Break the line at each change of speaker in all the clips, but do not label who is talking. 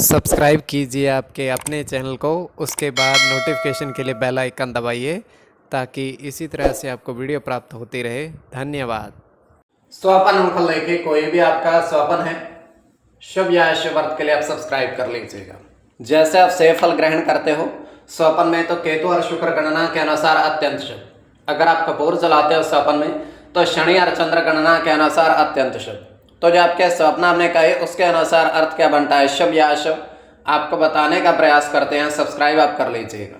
Subscribe कीजिए आपके अपने चैनल को, उसके बाद नोटिफिकेशन के लिए बेल आइकन दबाइए ताकि इसी तरह से आपको वीडियो प्राप्त होती रहे। धन्यवाद।
स्वपन अंक लेके कोई भी आपका स्वपन है, शुभ या अशुभ अर्थ के लिए आप सब्सक्राइब कर लीजिएगा। जैसे आप सेव फल ग्रहण करते हो स्वपन में, तो केतु और शुक्र गणना के अनुसार अत्यंत शुभ। अगर आप कपूर जलाते हो स्वपन में, तो शनि और चंद्र गणना के अनुसार अत्यंत शुभ। तो जो आपके स्वप्न हमने कहे उसके अनुसार अर्थ क्या बनता है, शुभ या अशुभ, आपको बताने का प्रयास करते हैं। सब्सक्राइब आप कर लीजिएगा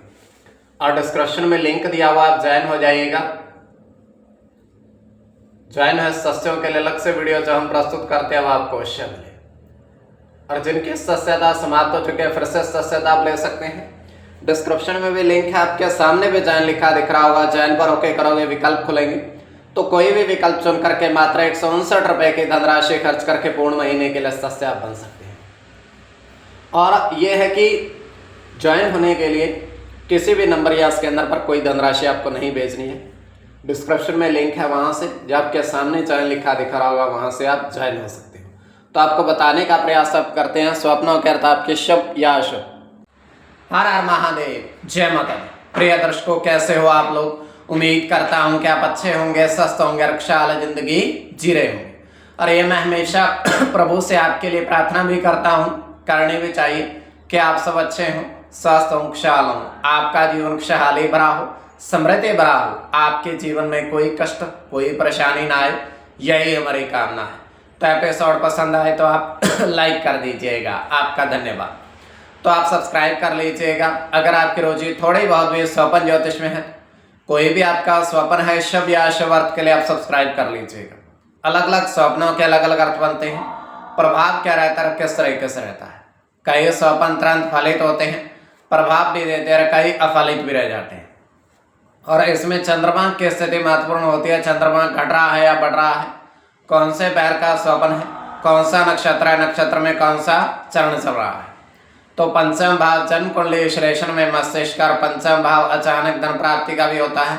और डिस्क्रिप्शन में लिंक दिया हुआ, आप ज्वाइन हो जाइएगा। ज्वाइन है सस्यों के लिए अलग से वीडियो जो हम प्रस्तुत करते हैं वो आपको अवश्य मिले। और जिनकी सस्यता समाप्त हो चुके हैं फिर से सस्यता आप ले सकते हैं। डिस्क्रिप्शन में भी लिंक है, आपके सामने भी ज्वाइन लिखा दिख रहा होगा। ज्वाइन पर ओके करोगे, विकल्प खुलेंगे तो कोई भी विकल्प चुन करके मात्र 159 रुपए की धनराशि खर्च करके पूर्ण महीने के लिए सदस्य आप बन सकते हैं। और ये है कि ज्वाइन होने के लिए किसी भी नंबर या इसके अंदर पर कोई धनराशि आपको नहीं भेजनी है। डिस्क्रिप्शन में लिंक है, वहां से जो आपके सामने ज्वाइन लिखा दिख रहा होगा वहां से आप ज्वाइन हो सकते हो। तो आपको बताने का प्रयास आप करते हैं स्वप्नों के अर्थ आपके शुभ या अशुभ। हर हर महादेव, जय माता दी। प्रिय दर्शकों, कैसे हो आप लोग? उम्मीद करता हूं कि आप अच्छे होंगे, स्वस्थ होंगे, खुशहाल जिंदगी जी रहे होंगे। और ये मैं हमेशा प्रभु से आपके लिए प्रार्थना भी करता हूं, करनी भी चाहिए कि आप सब अच्छे हों, स्वस्थ हों, खुशहाल हों, आपका जीवन खुशहाली भरा हो, समृद्धि भरा हो, आपके जीवन में कोई कष्ट कोई परेशानी ना आए, यही हमारी कामना है। तो एपिसोड पसंद आए तो आप लाइक कर दीजिएगा, आपका धन्यवाद। तो आप सब्सक्राइब कर लीजिएगा। अगर आपकी रुचि थोड़ी बहुत भी स्वपन ज्योतिष में है, कोई भी आपका स्वपन है शुभ या अशुभ अर्थ के लिए आप सब्सक्राइब कर लीजिएगा। अलग अलग स्वप्नों के अलग अलग अर्थ बनते हैं, प्रभाव क्या रहता है, किस तरीके से रहता है। कई स्वपन तुरंत फलित होते हैं, प्रभाव भी देते हैं, कई अफलित भी रह जाते हैं। और इसमें चंद्रमा की स्थिति महत्वपूर्ण होती है। चंद्रमा घट रहा है या बढ़ रहा है, कौन से पैर का स्वपन है, कौन सा नक्षत्र है, नक्षत्र में कौन सा चरण चल रहा है। तो पंचम भाव जन्म कुंडली विश्लेषण में मस्तिष्क और पंचम भाव अचानक धन प्राप्ति का भी होता है।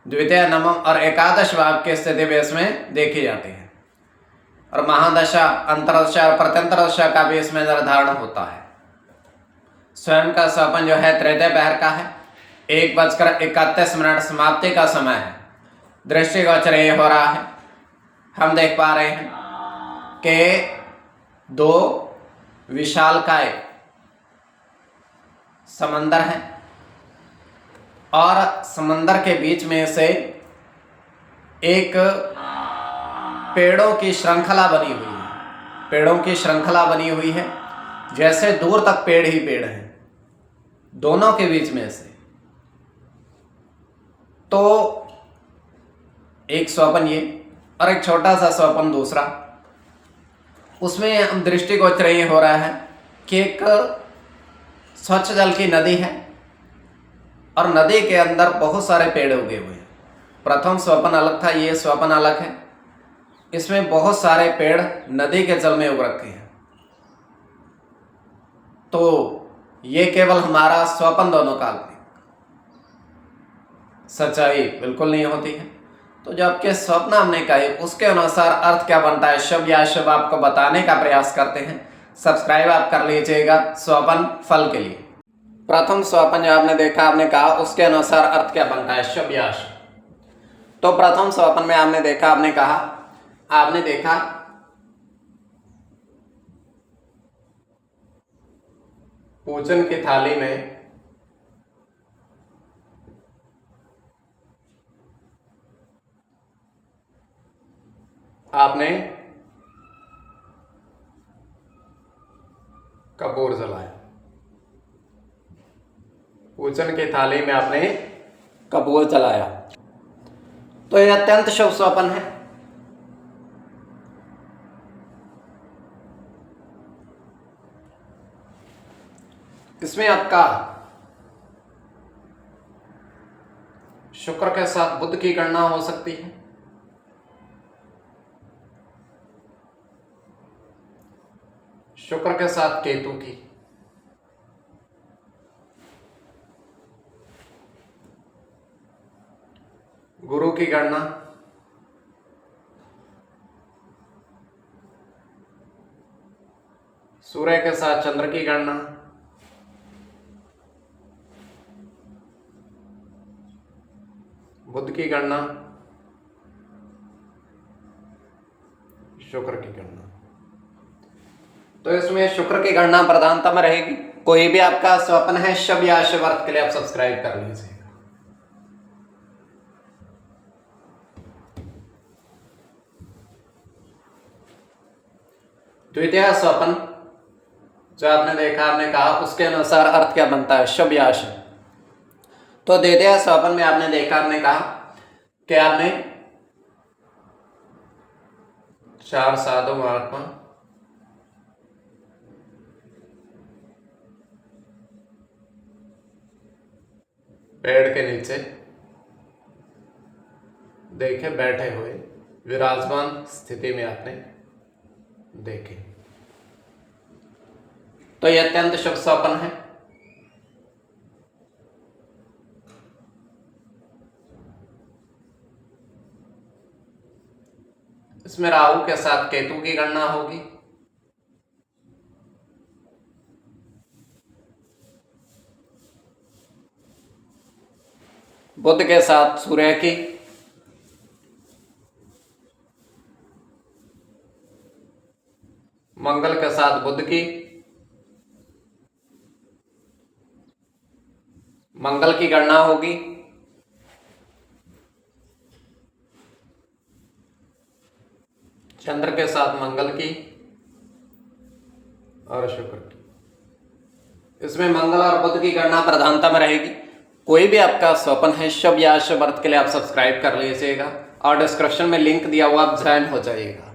द्वितीय, नवम और एकादश भाव की स्थिति भी इसमें देखी जाती है। और महादशा, अंतरदशा और प्रत्यंतर दशा का भी इसमें निर्धारण होता है। स्वयं का स्वपन जो है तृतीय पहर का है, 1:31 समाप्ति का समय है। दृष्टिगोचर ये हो रहा है, हम देख पा रहे हैं कि दो विशालकाय समंदर है और समंदर के बीच में से एक पेड़ों की श्रृंखला बनी हुई है। पेड़ों की श्रृंखला बनी हुई है, जैसे दूर तक पेड़ ही पेड़ हैं दोनों के बीच में से। तो एक स्वपन ये और एक छोटा सा स्वपन दूसरा। उसमें हम दृष्टिगोचर ये हो रहा है कि एक स्वच्छ जल की नदी है और नदी के अंदर बहुत सारे पेड़ उगे हुए हैं। प्रथम स्वपन अलग था, ये स्वपन अलग है। इसमें बहुत सारे पेड़ नदी के जल में उग रखे हैं। तो ये केवल हमारा स्वपन दोनों काल्पनिक, सच्चाई बिल्कुल नहीं होती है। तो जो आपके स्वप्न हमने कहे उसके अनुसार अर्थ क्या बनता है, शुभ या अशुभ, आपको बताने का प्रयास करते हैं। सब्सक्राइब आप कर लीजिएगा स्वपन फल के लिए। प्रथम स्वपन जो आपने देखा, आपने कहा उसके अनुसार अर्थ क्या बनता है, शुभ या अशुभ। तो प्रथम स्वपन में आपने देखा, आपने कहा, आपने देखा पूजन की थाली में आपने कपूर जलाया। पूजन की थाली में आपने कपूर जलाया, तो यह अत्यंत शुभ स्वपन है। इसमें आपका शुक्र के साथ बुध की गणना हो सकती है, शुक्र के साथ केतु की, गुरु की गणना, सूर्य के साथ चंद्र की गणना, बुध की गणना, शुक्र की गणना। तो इसमें शुक्र की गणना प्रधानता में रहेगी। कोई भी आपका स्वप्न है शुभ या अशुभ अर्थ के लिए आप सब्सक्राइब कर लीजिएगा। द्वितीय स्वप्न जो आपने देखा, आपने कहा, उसके अनुसार अर्थ क्या बनता है, शुभ या अशुभ। तो द्वितीय स्वप्न में आपने देखा, आपने कहा कि आपने 4 साधु महात्मा पेड़ के नीचे देखे बैठे हुए विराजमान स्थिति में आपने देखे। तो यह अत्यंत शुभ स्वप्न है। इसमें राहु के साथ केतु की गणना होगी, बुध के साथ सूर्य की, मंगल के साथ बुध की, मंगल की गणना होगी, चंद्र के साथ मंगल की और शुक्र की। इसमें मंगल और बुध की गणना प्रधानता में रहेगी। कोई भी आपका स्वप्न है शुभ या अशुभ अर्थ के लिए आप सब्सक्राइब कर लीजिएगा और डिस्क्रिप्शन में लिंक दिया हुआ, आप ज्वाइन हो जाइएगा।